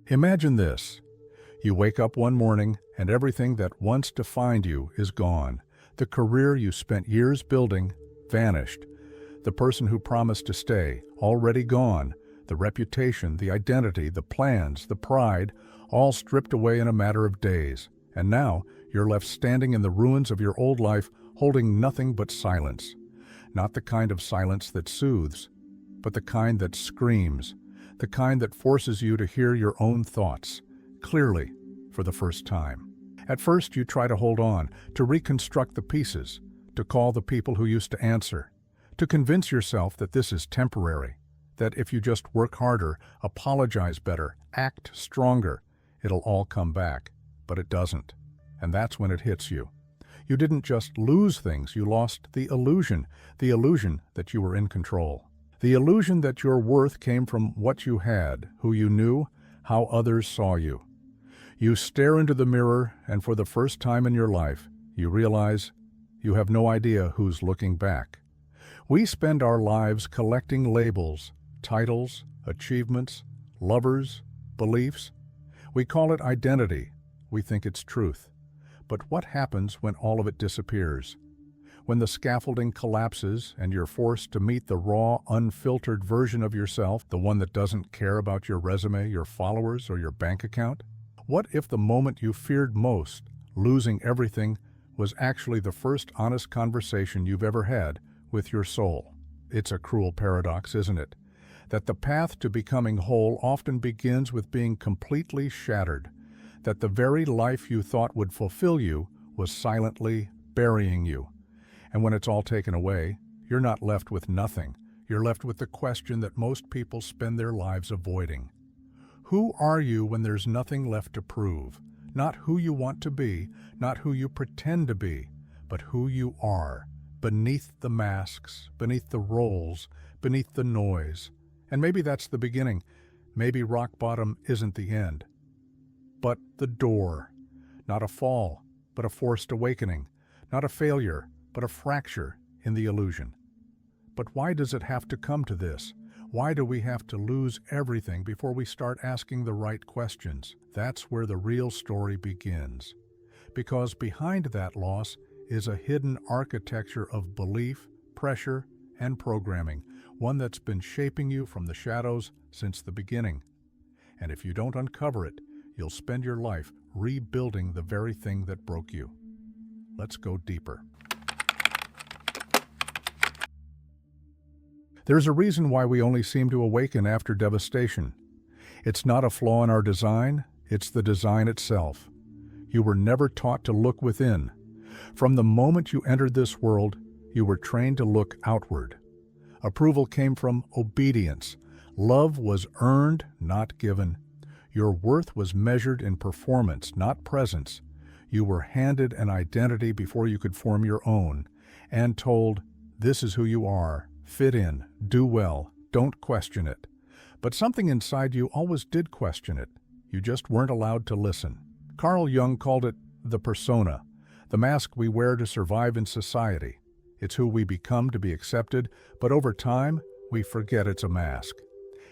Imagine this. You wake up one morning and everything that once defined you is gone. The career you spent years building vanished. The person who promised to stay, already gone. The reputation, the identity, the plans, the pride, all stripped away in a matter of days. And now you're left standing in the ruins of your old life, holding nothing but silence. Not the kind of silence that soothes, but the kind that screams, the kind that forces you to hear your own thoughts clearly for the first time. At first you try to hold on, to reconstruct the pieces, to call the people who used to answer, to convince yourself that this is temporary, that if you just work harder, apologize better, act stronger, it'll all come back. But it doesn't. And that's when it hits you. You didn't just lose things, you lost the illusion that you were in control. The illusion that your worth came from what you had, who you knew, how others saw you. You stare into the mirror, and for the first time in your life, you realize you have no idea who's looking back. We spend our lives collecting labels, titles, achievements, lovers, beliefs. We call it identity. We think it's truth. But what happens when all of it disappears? When the scaffolding collapses and you're forced to meet the raw, unfiltered version of yourself, the one that doesn't care about your resume, your followers, or your bank account? What if the moment you feared most, losing everything, was actually the first honest conversation you've ever had with your soul? It's a cruel paradox, isn't it? That the path to becoming whole often begins with being completely shattered. That the very life you thought would fulfill you was silently burying you. And when it's all taken away, you're not left with nothing. You're left with the question that most people spend their lives avoiding. Who are you when there's nothing left to prove? Not who you want to be, not who you pretend to be, but who you are, beneath the masks, beneath the roles, beneath the noise. And maybe that's the beginning. Maybe rock bottom isn't the end, but the door. Not a fall, but a forced awakening. Not a failure, but a fracture in the illusion. But why does it have to come to this? Why do we have to lose everything before we start asking the right questions? That's where the real story begins. Because behind that loss is a hidden architecture of belief, pressure, and programming, one that's been shaping you from the shadows since the beginning. And if you don't uncover it, you'll spend your life rebuilding the very thing that broke you. Let's go deeper. There's a reason why we only seem to awaken after devastation. It's not a flaw in our design, it's the design itself. You were never taught to look within. From the moment you entered this world, you were trained to look outward. Approval came from obedience. Love was earned, not given. Your worth was measured in performance, not presence. You were handed an identity before you could form your own, and told, this is who you are. Fit in, do well, don't question it. But something inside you always did question it. You just weren't allowed to listen. Carl Jung called it the persona, the mask we wear to survive in society. It's who we become to be accepted, but over time, we forget it's a mask.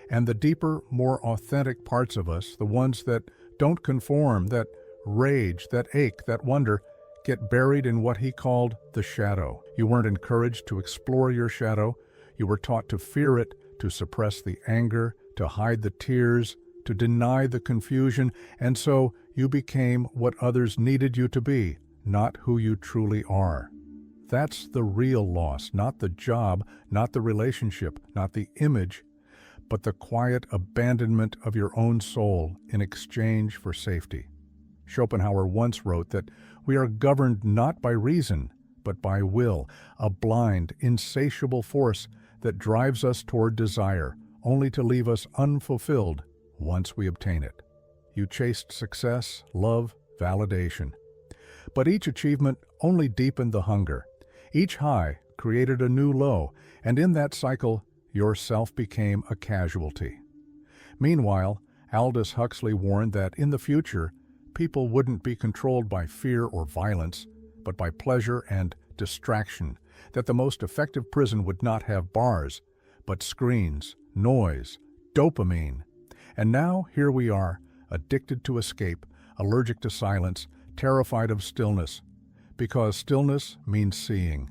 And the deeper, more authentic parts of us, the ones that don't conform, that rage, that ache, that wonder, get buried in what he called the shadow. You weren't encouraged to explore your shadow. You were taught to fear it, to suppress the anger, to hide the tears, to deny the confusion, and so you became what others needed you to be, not who you truly are. That's the real loss, not the job, not the relationship, not the image, but the quiet abandonment of your own soul in exchange for safety. Schopenhauer once wrote that we are governed not by reason, but by will, a blind, insatiable force that drives us toward desire, only to leave us unfulfilled once we obtain it. You chased success, love, validation. But each achievement only deepened the hunger. Each high created a new low, and in that cycle, yourself became a casualty. Meanwhile, Aldous Huxley warned that in the future, people wouldn't be controlled by fear or violence, but by pleasure and distraction, that the most effective prison would not have bars, but screens, noise, dopamine. And now, here we are, addicted to escape, allergic to silence, terrified of stillness. Because stillness means seeing.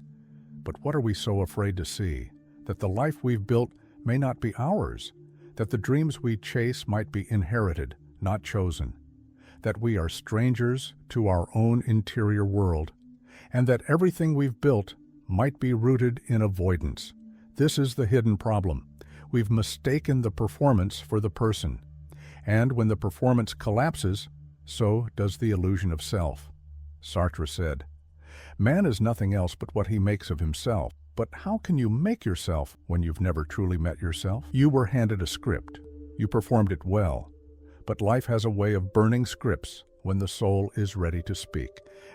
But what are we so afraid to see? That the life we've built may not be ours, that the dreams we chase might be inherited, not chosen, that we are strangers to our own interior world, and that everything we've built might be rooted in avoidance. This is the hidden problem. We've mistaken the performance for the person. And when the performance collapses, so does the illusion of self. Sartre said, "Man is nothing else but what he makes of himself." But how can you make yourself when you've never truly met yourself? You were handed a script. You performed it well. But life has a way of burning scripts when the soul is ready to speak,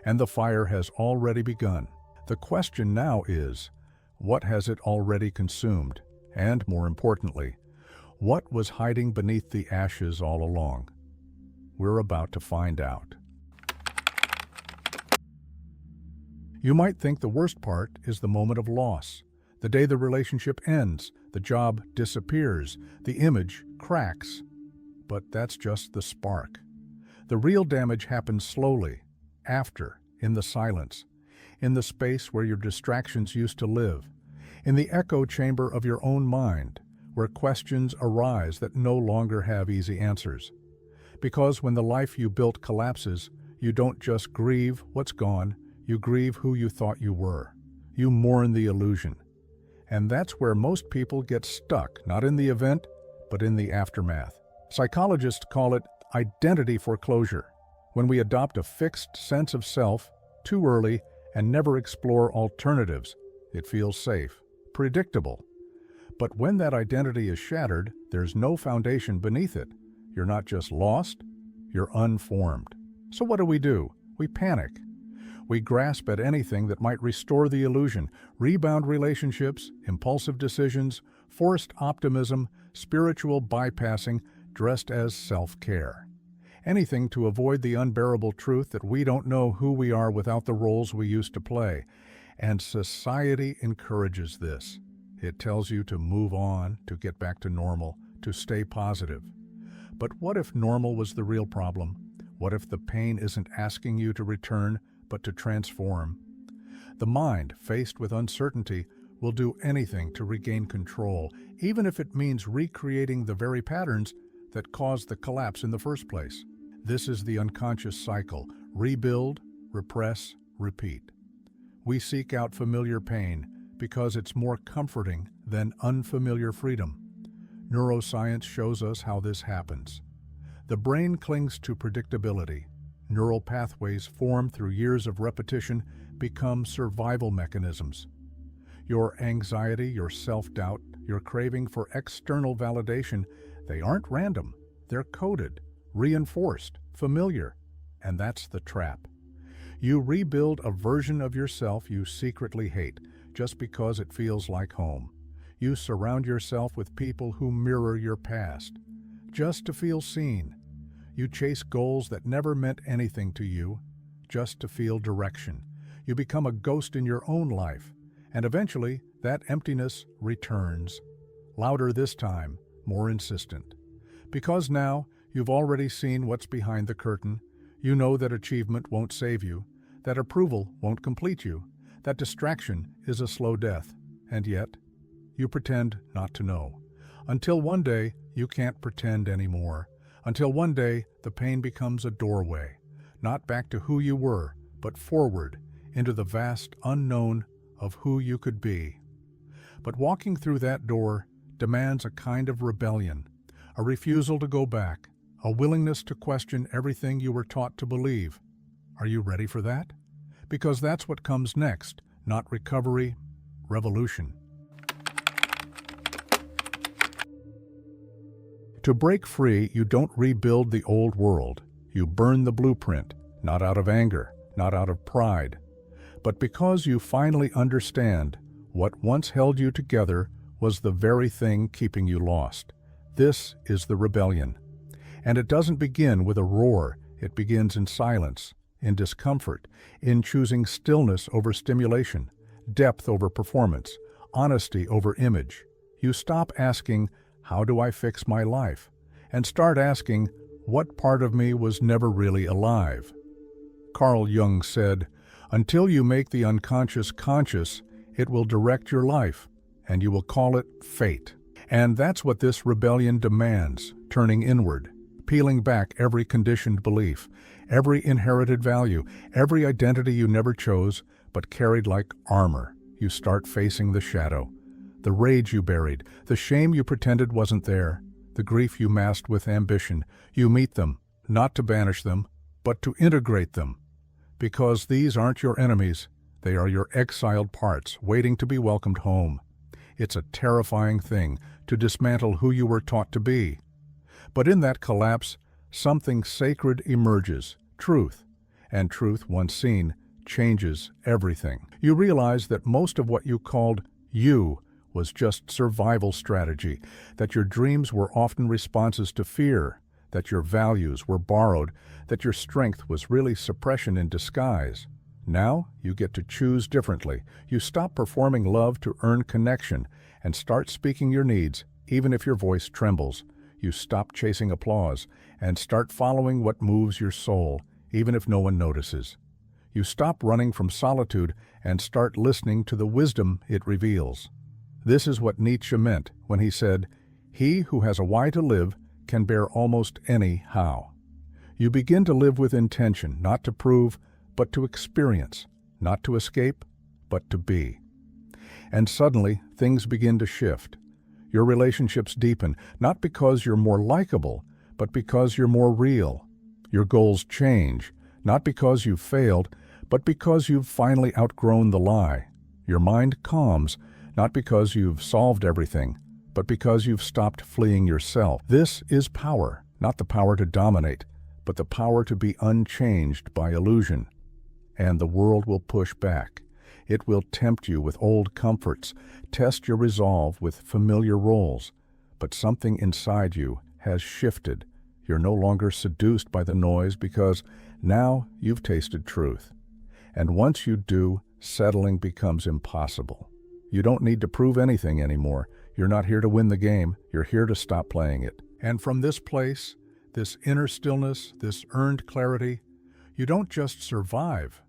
and the fire has already begun. The question now is, what has it already consumed? And more importantly, what was hiding beneath the ashes all along? We're about to find out. You might think the worst part is the moment of loss, the day the relationship ends, the job disappears, the image cracks. But that's just the spark. The real damage happens slowly, after, in the silence, in the space where your distractions used to live, in the echo chamber of your own mind, where questions arise that no longer have easy answers. Because when the life you built collapses, you don't just grieve what's gone, you grieve who you thought you were. You mourn the illusion. And that's where most people get stuck, not in the event, but in the aftermath. Psychologists call it identity foreclosure, when we adopt a fixed sense of self too early and never explore alternatives. It feels safe, predictable. But when that identity is shattered, there's no foundation beneath it. You're not just lost, you're unformed. So what do? We panic. We grasp at anything that might restore the illusion: rebound relationships, impulsive decisions, forced optimism, spiritual bypassing dressed as self-care. Anything to avoid the unbearable truth that we don't know who we are without the roles we used to play. And society encourages this. It tells you to move on, to get back to normal, to stay positive. But what if normal was the real problem? What if the pain isn't asking you to return, but to transform? The mind, faced with uncertainty, will do anything to regain control, even if it means recreating the very patterns that caused the collapse in the first place. This is the unconscious cycle: rebuild, repress, repeat. We seek out familiar pain because it's more comforting than unfamiliar freedom. Neuroscience shows us how this happens. The brain clings to predictability. Neural pathways formed through years of repetition become survival mechanisms. Your anxiety, your self-doubt, your craving for external validation, they aren't random. They're coded, reinforced, familiar. And that's the trap. You rebuild a version of yourself you secretly hate just because it feels like home. You surround yourself with people who mirror your past, just to feel seen. You chase goals that never meant anything to you, just to feel direction. You become a ghost in your own life, and eventually that emptiness returns. Louder this time, more insistent. Because now you've already seen what's behind the curtain. You know that achievement won't save you, that approval won't complete you, that distraction is a slow death. And yet, you pretend not to know. Until one day, you can't pretend anymore. Until one day, the pain becomes a doorway, not back to who you were, but forward into the vast unknown of who you could be. But walking through that door demands a kind of rebellion, a refusal to go back, a willingness to question everything you were taught to believe. Are you ready for that? Because that's what comes next, not recovery, revolution. To break free, you don't rebuild the old world. You burn the blueprint, not out of anger, not out of pride, but because you finally understand what once held you together was the very thing keeping you lost. This is the rebellion. And it doesn't begin with a roar. It begins in silence, in discomfort, in choosing stillness over stimulation, depth over performance, honesty over image. You stop asking, "How do I fix my life?" and start asking, what part of me was never really alive? Carl Jung said, "Until you make the unconscious conscious, it will direct your life, and you will call it fate." And that's what this rebellion demands, turning inward, peeling back every conditioned belief, every inherited value, every identity you never chose but carried like armor. You start facing the shadow, the rage you buried, the shame you pretended wasn't there, the grief you masked with ambition. You meet them, not to banish them, but to integrate them. Because these aren't your enemies, they are your exiled parts waiting to be welcomed home. It's a terrifying thing to dismantle who you were taught to be. But in that collapse, something sacred emerges, truth. And truth, once seen, changes everything. You realize that most of what you called you was just survival strategy, that your dreams were often responses to fear, that your values were borrowed, that your strength was really suppression in disguise. Now you get to choose differently. You stop performing love to earn connection and start speaking your needs, even if your voice trembles. You stop chasing applause and start following what moves your soul, even if no one notices. You stop running from solitude and start listening to the wisdom it reveals. This is what Nietzsche meant when he said, "He who has a why to live can bear almost any how." You begin to live with intention, not to prove, but to experience, not to escape, but to be. And suddenly, things begin to shift. Your relationships deepen, not because you're more likable, but because you're more real. Your goals change, not because you've failed, but because you've finally outgrown the lie. Your mind calms, not because you've solved everything, but because you've stopped fleeing yourself. This is power, not the power to dominate, but the power to be unchanged by illusion. And the world will push back. It will tempt you with old comforts, test your resolve with familiar roles. But something inside you has shifted. You're no longer seduced by the noise because now you've tasted truth. And once you do, settling becomes impossible. You don't need to prove anything anymore. You're not here to win the game. You're here to stop playing it. And from this place, this inner stillness, this earned clarity, you don't just survive.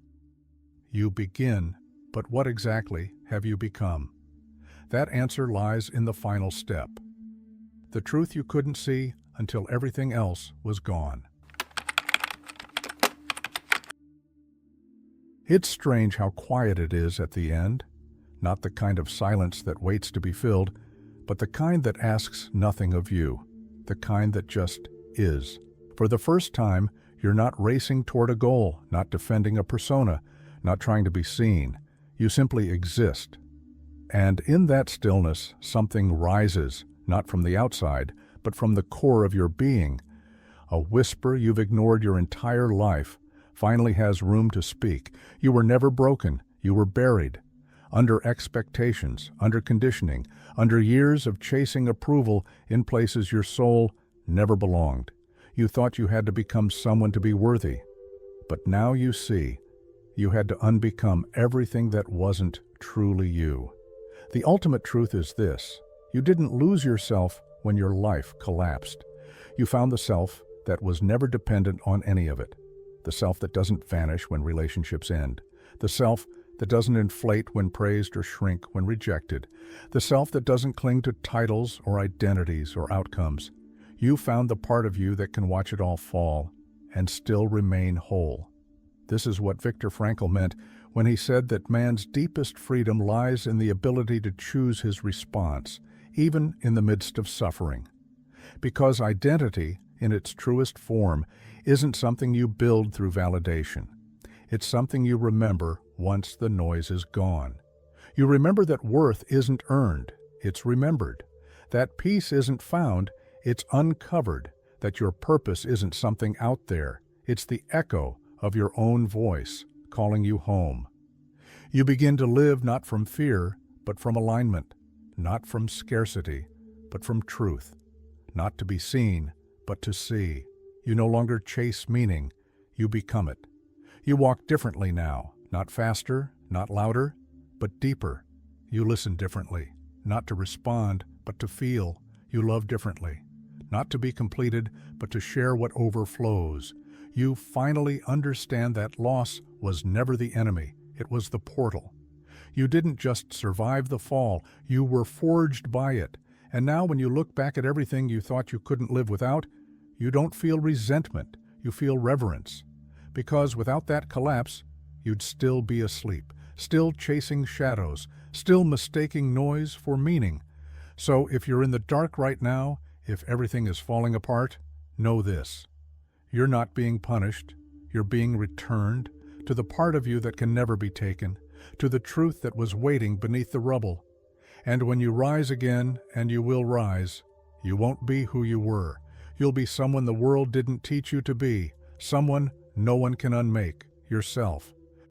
You begin. But what exactly have you become? That answer lies in the final step. The truth you couldn't see until everything else was gone. It's strange how quiet it is at the end. Not the kind of silence that waits to be filled, but the kind that asks nothing of you, the kind that just is. For the first time, you're not racing toward a goal, not defending a persona, not trying to be seen. You simply exist. And in that stillness, something rises, not from the outside, but from the core of your being. A whisper you've ignored your entire life finally has room to speak. You were never broken. You were buried. Under expectations, under conditioning, under years of chasing approval in places your soul never belonged. You thought you had to become someone to be worthy. But now you see, you had to unbecome everything that wasn't truly you. The ultimate truth is this: you didn't lose yourself when your life collapsed. You found the self that was never dependent on any of it. The self that doesn't vanish when relationships end. The self that doesn't inflate when praised or shrink when rejected. The self that doesn't cling to titles or identities or outcomes. You found the part of you that can watch it all fall and still remain whole. This is what Viktor Frankl meant when he said that man's deepest freedom lies in the ability to choose his response, even in the midst of suffering. Because identity, in its truest form, isn't something you build through validation. It's something you remember once the noise is gone. You remember that worth isn't earned, it's remembered. That peace isn't found, it's uncovered. That your purpose isn't something out there, it's the echo of your own voice calling you home. You begin to live not from fear, but from alignment, not from scarcity, but from truth. Not to be seen, but to see. You no longer chase meaning, you become it. You walk differently now, not faster, not louder, but deeper. You listen differently, not to respond, but to feel. You love differently, not to be completed, but to share what overflows. You finally understand that loss was never the enemy, it was the portal. You didn't just survive the fall, you were forged by it. And now when you look back at everything you thought you couldn't live without, you don't feel resentment, you feel reverence. Because without that collapse, you'd still be asleep, still chasing shadows, still mistaking noise for meaning. So if you're in the dark right now, if everything is falling apart, know this. You're not being punished, you're being returned to the part of you that can never be taken, to the truth that was waiting beneath the rubble. And when you rise again, and you will rise, you won't be who you were. You'll be someone the world didn't teach you to be, someone no one can unmake, yourself.